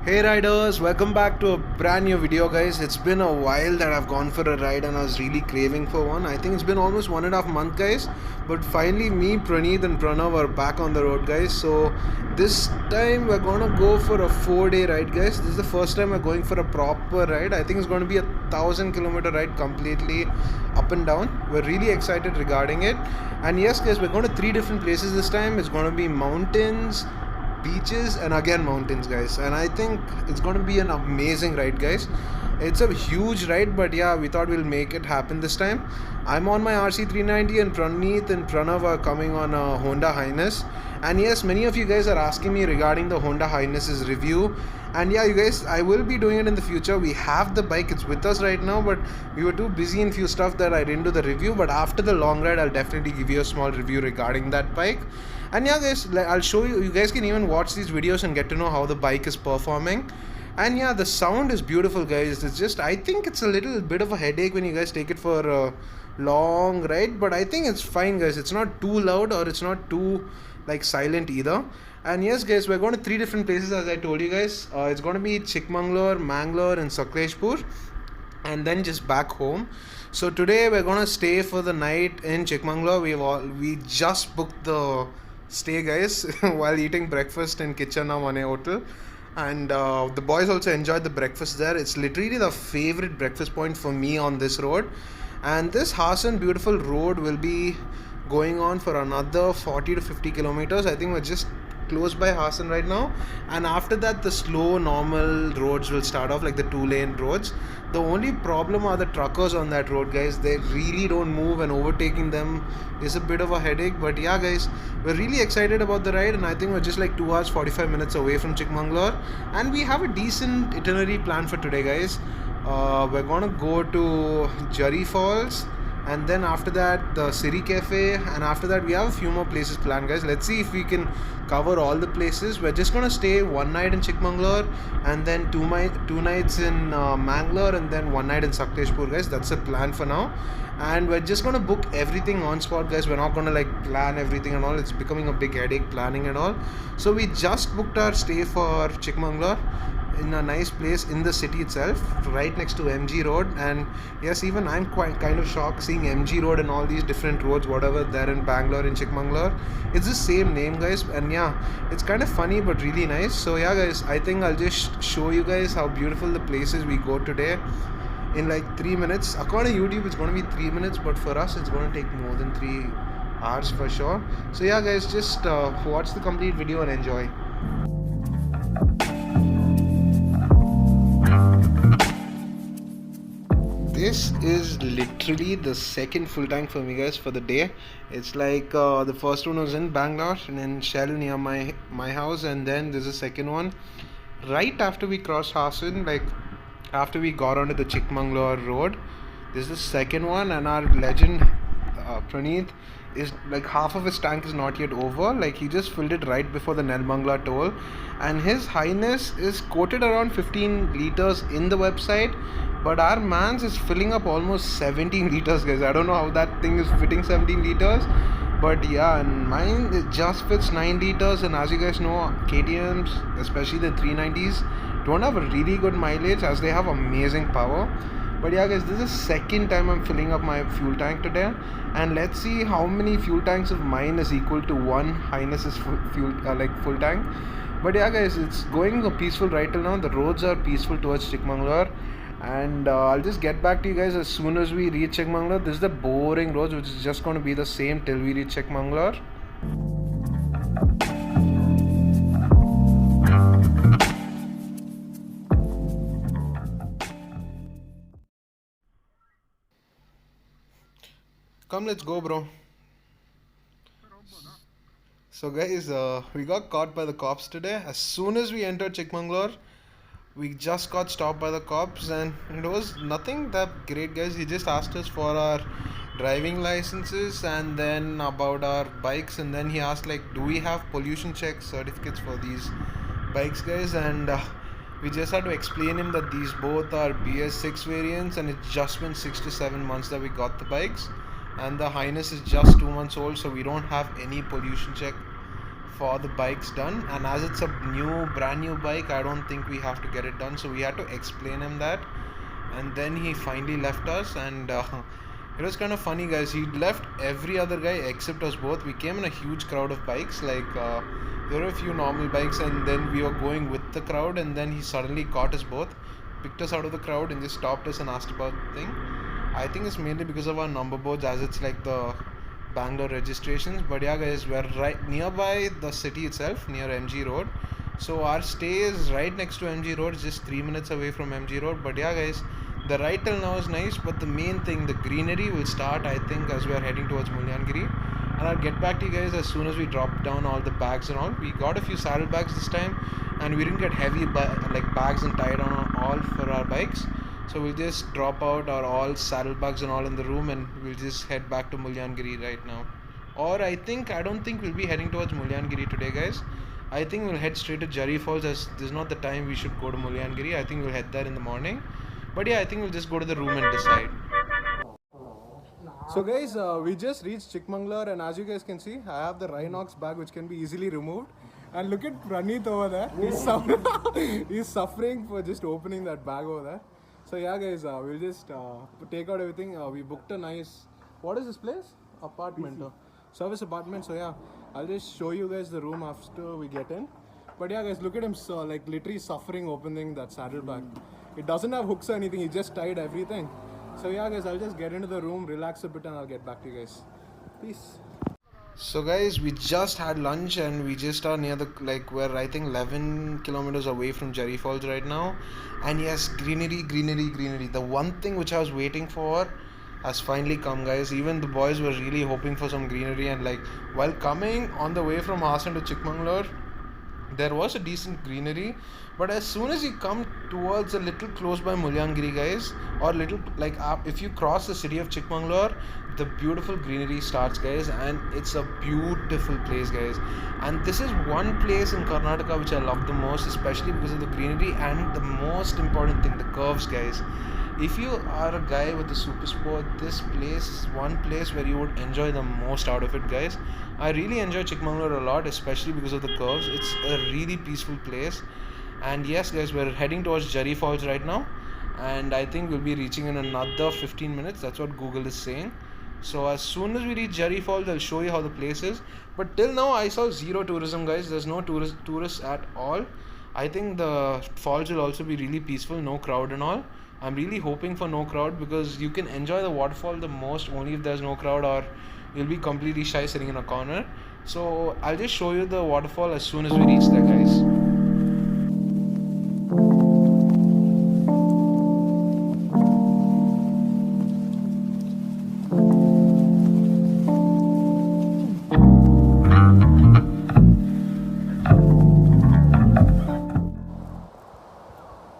Hey riders, welcome back to a brand new video guys. It's been a while that I've gone for a ride and I was really craving for one. I think it's been almost 1.5 months guys, but finally me, Praneeth and Pranav are back on the road guys. So this time we're gonna go for a 4-day ride guys. This is the first time we're going for a proper ride. I think it's gonna be a 1,000-kilometer ride completely up and down. We're really excited regarding it. And yes guys, we're going to 3 different places this time. It's gonna be mountains, beaches, and again mountains guys, and I think it's going to be an amazing ride guys. It's a huge ride, but yeah, we thought we'll make it happen this time. I'm on my RC390 and Praneeth and Pranav are coming on a Honda Highness. And yes, many of you guys are asking me regarding the Honda Highness's review, and yeah, you guys, I will be doing it in the future. We have the bike, it's with us right now, but we were too busy in few stuff that I didn't do the review. But after the long ride, I'll definitely give you a small review regarding that bike. And yeah guys, I'll show you. You guys can even watch these videos and get to know how the bike is performing. And yeah, the sound is beautiful guys. It's just, I think it's a little bit of a headache when you guys take it for a long ride, but I think it's fine guys. It's not too loud or it's not too like silent either. And yes guys, we're going to 3 different places as I told you guys. It's going to be Chikmagalur, Mangalore and Sakleshpur, and then just back home. So today we're going to stay for the night in Chikmagalur. We just booked the stay guys while eating breakfast in Kitchenam Mane Hotel, and the boys also enjoyed the breakfast there. It's literally the favorite breakfast point for me on this road. And this Hassan beautiful road will be going on for another 40 to 50 kilometers. I think we're just close by Hassan right now, and after that the slow normal roads will start off, like the 2-lane roads. The only problem are the truckers on that road guys. They really don't move, and overtaking them is a bit of a headache. But yeah guys, we're really excited about the ride, and I think we're just like 2 hours 45 minutes away from Chikmagalur, and we have a decent itinerary plan for today guys. We're gonna go to Jari Falls, and then after that the Siri Cafe, and after that we have a few more places planned guys. Let's see if we can cover all the places. We're just gonna stay 1 night in Chikmagalur, and then 2 nights in Mangalore, and then 1 night in Sakleshpur guys. That's the plan for now, and we're just gonna book everything on spot guys. We're not gonna like plan everything and all. It's becoming a big headache planning and all. So we just booked our stay for Chikmagalur in a nice place in the city itself, right next to MG Road. And yes, even I'm quite kind of shocked seeing MG Road and all these different roads, whatever there in Bangalore, in Chikmagalur. It's the same name guys, and yeah, it's kind of funny but really nice. So yeah guys, I think I'll just show you guys how beautiful the places we go today in like 3 minutes. According to YouTube, it's going to be 3 minutes, but for us it's going to take more than 3 hours for sure. So yeah guys, just watch the complete video and enjoy. This is literally the second full tank for me guys for the day. It's like the first one was in Bangalore and in Shell near my house, and then there's a second one right after we crossed Hassan, like after we got onto the Chikmagalur road. This is the second one, and our legend Praneeth is like half of his tank is not yet over. Like he just filled it right before the Nelmangla toll, and his highness is quoted around 15 liters in the website, but our man's is filling up almost 17 liters guys. I don't know how that thing is fitting 17 liters, but yeah, and mine it just fits 9 liters. And as you guys know, KTMs, especially the 390s, don't have a really good mileage as they have amazing power. But yeah guys, this is the second time I'm filling up my fuel tank today, and let's see how many fuel tanks of mine is equal to one Highness's full tank. But yeah guys, it's going a peaceful right till now. The roads are peaceful towards Chikmagalur, and I'll just get back to you guys as soon as we reach Chikmagalur. This is the boring roads, which is just going to be the same till we reach Chikmagalur. Come, let's go, bro. So guys, we got caught by the cops today. As soon as we entered Chikmagalur, we just got stopped by the cops, and it was nothing that great guys. He just asked us for our driving licenses and then about our bikes, and then he asked like, do we have pollution check certificates for these bikes guys? And we just had to explain him that these both are BS6 variants, and it's just been 6 to 7 months that we got the bikes, and the Highness is just 2 months old, so we don't have any pollution check for the bikes done, and as it's a brand new bike, I don't think we have to get it done, so we had to explain him that. And then he finally left us, and it was kind of funny, guys. He left every other guy except us both. We came in a huge crowd of bikes, like there were a few normal bikes, and then we were going with the crowd, and then he suddenly caught us both, picked us out of the crowd, and just stopped us and asked about the thing. I think it's mainly because of our number boards, as it's like the Bangalore registrations. But yeah, guys, we're right nearby the city itself, near MG Road. So our stay is right next to MG Road, just 3 minutes away from MG Road. But yeah, guys, the ride till now is nice, but the main thing, the greenery, will start, I think, as we are heading towards Mullayanagiri. And I'll get back to you guys as soon as we drop down all the bags and all. We got a few saddlebags this time, and we didn't get heavy bags and tied on all for our bikes. So we'll just drop out our all saddlebags and all in the room, and we'll just head back to Mullayanagiri right now. Or I don't think we'll be heading towards Mullayanagiri today, guys. I think we'll head straight to Jari Falls, as this is not the time we should go to Mullayanagiri. I think we'll head there in the morning. But yeah, I think we'll just go to the room and decide. So guys, we just reached Chikmagalur, and as you guys can see, I have the Rhinox bag which can be easily removed. And look at Praneeth over there. He's suffering for just opening that bag over there. So yeah, guys, we'll just take out everything. We booked a nice, what is this place? Apartment, service apartment. So yeah, I'll just show you guys the room after we get in. But yeah, guys, look at him, like literally suffering opening that saddlebag. It doesn't have hooks or anything. He just tied everything. So yeah, guys, I'll just get into the room, relax a bit, and I'll get back to you guys. Peace. So guys, we just had lunch, and we just are near the, we're I think 11 kilometers away from Jari Falls right now. And yes, greenery. The one thing which I was waiting for has finally come, guys. Even the boys were really hoping for some greenery, and while coming on the way from Hassan to Chikmagalur, there was a decent greenery, but as soon as you come towards a little close by Mullayanagiri, guys, or little if you cross the city of Chikmagalur, the beautiful greenery starts, guys, and it's a beautiful place, guys. And this is one place in Karnataka which I love the most, especially because of the greenery and the most important thing, the curves, guys. If you are a guy with a super sport, this place is one place where you would enjoy the most out of it, guys. I really enjoy Chikmagalur a lot, especially because of the curves. It's a really peaceful place. And yes, guys, we're heading towards Jari Falls right now, and I think we'll be reaching in another 15 minutes. That's what Google is saying. So as soon as we reach Jari Falls, I'll show you how the place is. But till now, I saw zero tourism, guys. There's no tourists at all. I think the falls will also be really peaceful, no crowd and all. I'm really hoping for no crowd, because you can enjoy the waterfall the most only if there's no crowd, or you'll be completely shy sitting in a corner. So I'll just show you the waterfall as soon as we reach there, guys.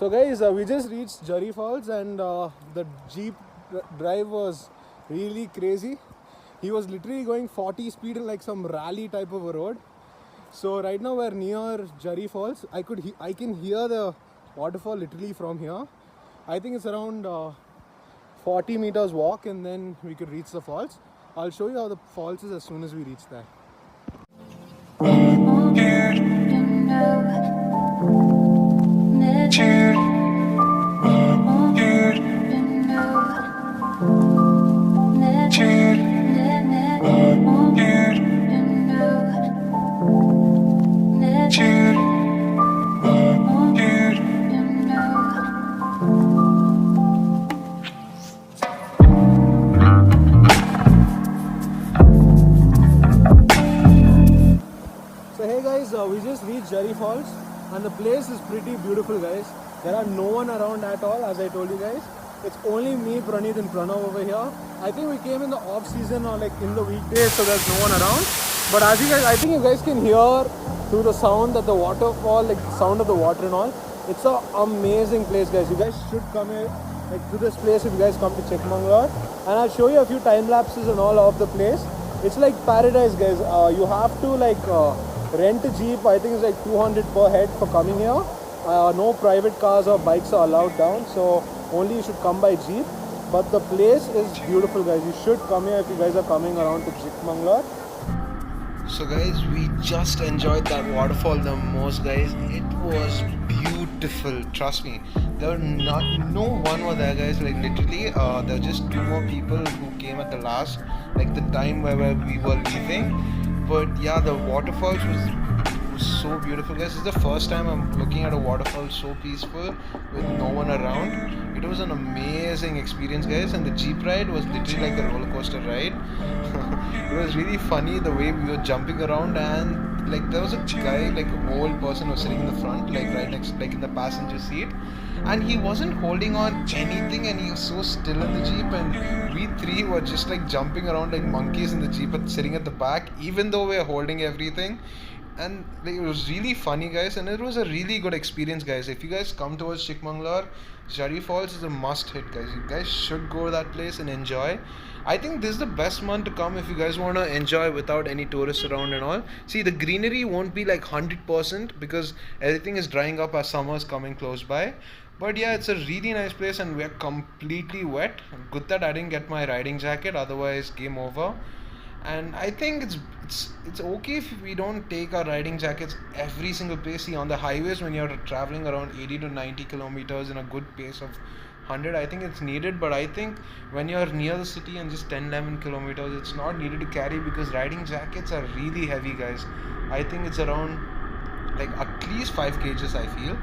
So guys, we just reached Jari Falls, and the jeep drive was really crazy. He was literally going 40 speed in some rally type of a road. So right now we're near Jari Falls. I can hear the waterfall literally from here. I think it's around 40 meters walk, and then we could reach the falls. I'll show you how the falls is as soon as we reach there. So hey guys, we just reached Jari Falls, and the place is pretty beautiful, guys. There are no one around at all, as I told you guys. It's only me, Praneeth, and Pranav over here. I think we came in the off season or in the weekdays, so there's no one around. But as you guys, I think you guys can hear through the sound that the waterfall, the sound of the water and all. It's an amazing place, guys. You guys should come here, to this place if you guys come to Chikmagalur. And I'll show you a few time lapses and all of the place. It's like paradise, guys. You have to rent a jeep. I think it's 200 per head for coming here. No private cars or bikes are allowed down, so only you should come by jeep. But the place is beautiful, guys. You should come here if you guys are coming around to Chikmagalur. So guys, we just enjoyed that waterfall the most, guys. It was beautiful. Trust me. There were not no one were there, guys. Like literally, there were just two more people who came at the last, like the time where we were leaving. But yeah, the waterfalls was so beautiful, guys. This is the first time I'm looking at a waterfall so peaceful with no one around. It was an amazing experience, guys, and the jeep ride was literally like a roller coaster ride. It was really funny the way we were jumping around, and like there was a guy, like an old person, was sitting in the front, like right next, like in the passenger seat, and he wasn't holding on anything, and he was so still in the jeep, and we three were just like jumping around like monkeys in the jeep, sitting at the back, even though we were holding everything. And like, it was really funny, guys, and it was a really good experience, guys. If you guys come towards Chikmagalur, Jari Falls is a must hit, guys. You guys should go to that place and enjoy. I think this is the best month to come if you guys want to enjoy without any tourists around and all. See, the greenery won't be like 100% because everything is drying up as summer's coming close by. But yeah, it's a really nice place, and we're completely wet. Good that I didn't get my riding jacket, otherwise game over. And I think it's okay if we don't take our riding jackets every single place. See, on the highways when you're traveling around 80 to 90 kilometers in a good pace of 100, I think it's needed. But I think when you're near the city and just 10-11 kilometers, it's not needed to carry because riding jackets are really heavy, guys. I think it's around like at least 5 kgs, I feel.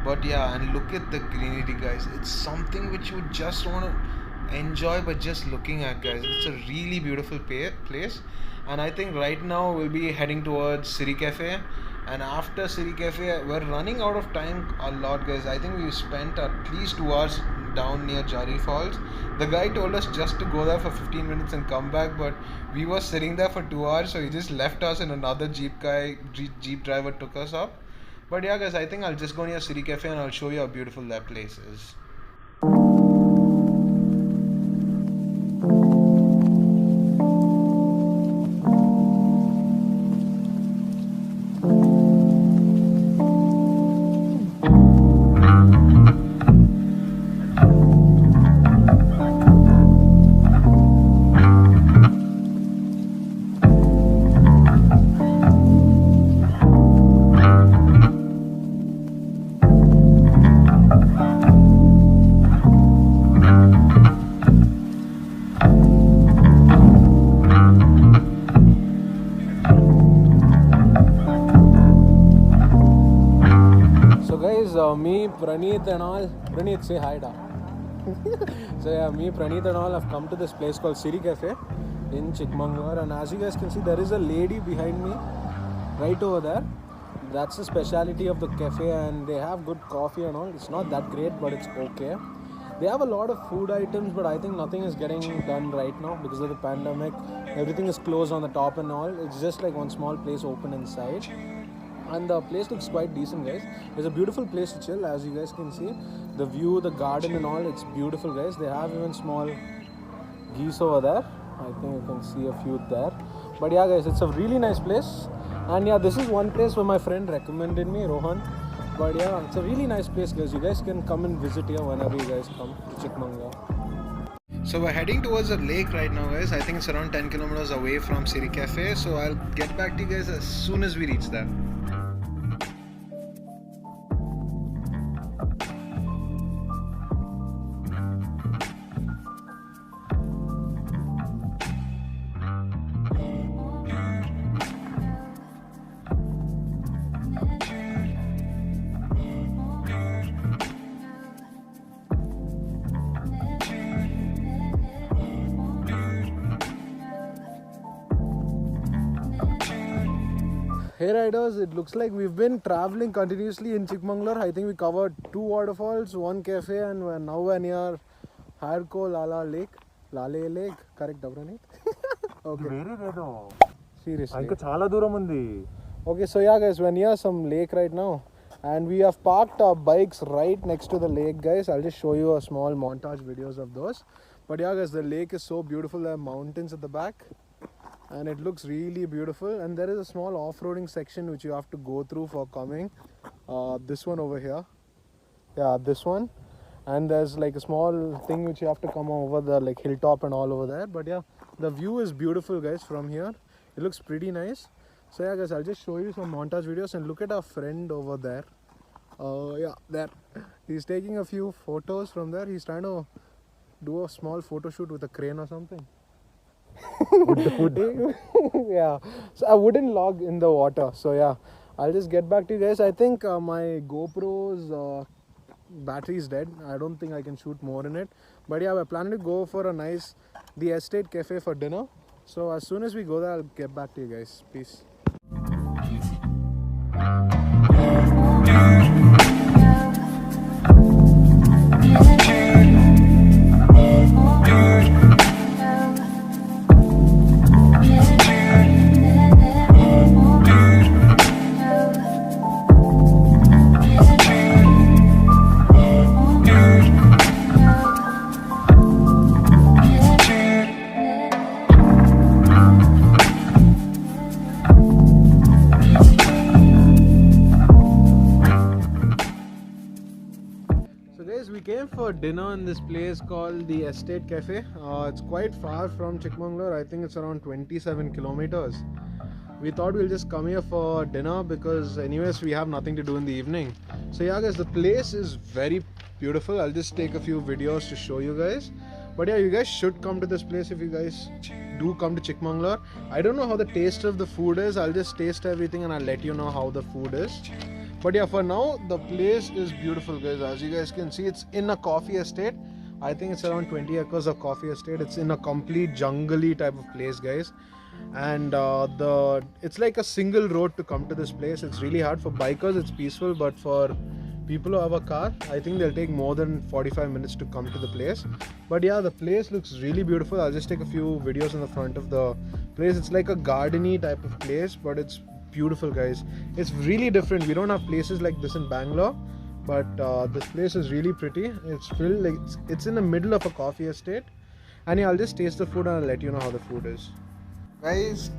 But yeah, and look at the greenery, guys. It's something which you just want to enjoy by just looking at, guys. It's a really beautiful place, and I think right now we'll be heading towards City Cafe, and after City Cafe we're running out of time a lot, guys. I think we spent at least 2 hours down near Jari Falls. The guy told us just to go there for 15 minutes and come back, but we were sitting there for 2 hours, so he just left us, and another jeep driver took us up. But yeah, guys, I think I'll just go near City Cafe and I'll show you how beautiful that place is. Me, Praneeth and all. Praneeth, say hi, da. So yeah, me, Praneeth and all have come to this place called City Cafe in Chikmagalur, and as you guys can see, there is a lady behind me, right over there. That's the speciality of the cafe, and they have good coffee and all. It's not that great, but it's okay. They have a lot of food items, but I think nothing is getting done right now because of the pandemic. Everything is closed on the top and all. It's just like one small place open inside. And the place looks quite decent, guys. It's a beautiful place to chill, as you guys can see. The view, the garden and all, it's beautiful, guys. They have even small geese over there. I think you can see a few there. But yeah, guys, it's a really nice place. And yeah, this is one place where my friend recommended me, Rohan. But yeah, it's a really nice place, guys. You guys can come and visit here whenever you guys come to Chikmagalur. So we're heading towards a lake right now, guys. I think it's around 10 kilometers away from City Cafe. So I'll get back to you guys as soon as we reach there. Hey riders, it looks like we've been traveling continuously in Chikmagalur. I think we covered 2 waterfalls, 1 cafe, and now we're near Harko Lala Lake. Lale Lake, correct, Praneeth? Okay. Seriously. Okay, so yeah, guys, we're near some lake right now, and we have parked our bikes right next to the lake, guys. I'll just show you a small montage videos of those. But yeah, guys, the lake is so beautiful. There are mountains at the back, and it looks really beautiful. And there is a small off-roading section which you have to go through for coming. This one over here. Yeah, this one. And there's like a small thing which you have to come over the like hilltop and all over there. But yeah, the view is beautiful, guys, from here. It looks pretty nice. So yeah guys, I'll just show you some montage videos and look at our friend over there. Yeah, there. He's taking a few photos from there. He's trying to do a small photo shoot with a crane or something. Yeah, so a wooden log in the water. So yeah, I'll just get back to you guys. I think my GoPro's battery is dead. I don't think I can shoot more in it. But yeah, we're planning to go for a nice The Estate Cafe for dinner. So as soon as we go there, I'll get back to you guys. Peace. We came for dinner in this place called the Estate Cafe. It's quite far from Chikmagalur. I think it's around 27 kilometers. We thought we'll just come here for dinner because anyways we have nothing to do in the evening. So yeah guys, the place is very beautiful. I'll just take a few videos to show you guys. But yeah, you guys should come to this place if you guys do come to Chikmagalur. I don't know how the taste of the food is. I'll just taste everything and I'll let you know how the food is. But yeah, for now the place is beautiful guys. As you guys can see, it's in a coffee estate. I think it's around 20 acres of coffee estate. It's in a complete jungly type of place guys. And it's like a single road to come to this place. It's really hard. For bikers it's peaceful, but for people who have a car, I think they'll take more than 45 minutes to come to the place. But yeah, the place looks really beautiful. I'll just take a few videos in the front of the place. It's like a gardeny type of place, but it's beautiful guys. It's really different. We don't have places like this in Bangalore, but this place is really pretty. It's filled like it's in the middle of a coffee estate. And yeah, I'll just taste the food and I'll let you know how the food is. Guys,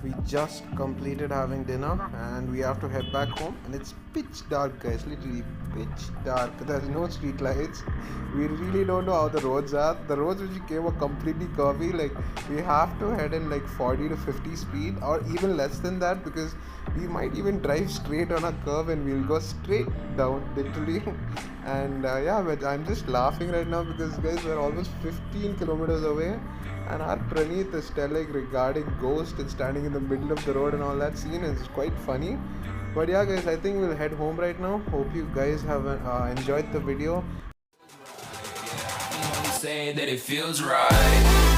we just completed having dinner and we have to head back home, and it's pitch dark guys, literally pitch dark. There's no street lights. We really don't know how the roads are. The roads which we came were completely curvy. Like we have to head in like 40 to 50 speed or even less than that, because we might even drive straight on a curve and we'll go straight down literally. And yeah, but I'm just laughing right now because guys, we're almost 15 kilometers away. And our Praneeth is telling regarding ghost and standing in the middle of the road and all that scene is quite funny. But yeah guys, I think we'll head home right now. Hope you guys have enjoyed the video. Say that it feels right.